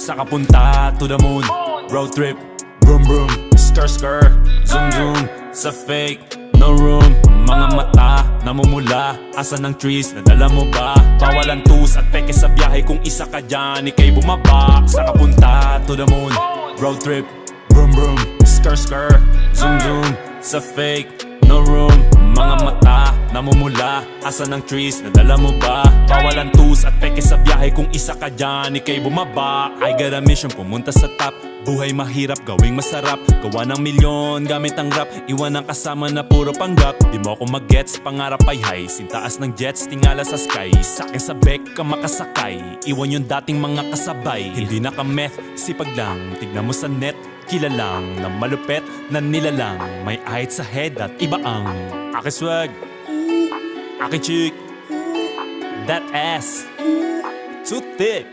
Sa kapunta to the moon, road trip, vroom vroom, skr skr, zoom zoom. Sa fake, no room. Mga mata, namumula. Asa ng trees, nadala mo ba? Bawalan tus at peke sa biyahe. Kung isa ka dyan, ikay bumaba. Sa kapunta to the moon, road trip, vroom vroom, skr skr, zoom zoom. Sa fake, no room. Mga mata, namumula. Asa ng trees, nadala mo ba? Bawalan tus at peke sa biyahe. Kung isa ka dyan, ikay bumaba. I got a mission, pumunta sa top. Buhay mahirap, gawing masarap. Gawa ng milyon, gamit ang rap. Iwan ang kasama na puro panggap. Di mo ako mag-gets, pangarap ay high. Sintaas ng jets, tingala sa sky. Sa'kin sa bek ka makasakay. Iwan yung dating mga kasabay. Hindi na ka-meth, sipag lang. Tignan mo sa net, kilalang na malupet na nilalang. May ahit sa head at iba ang aking swag, aking chick, that ass, too thick.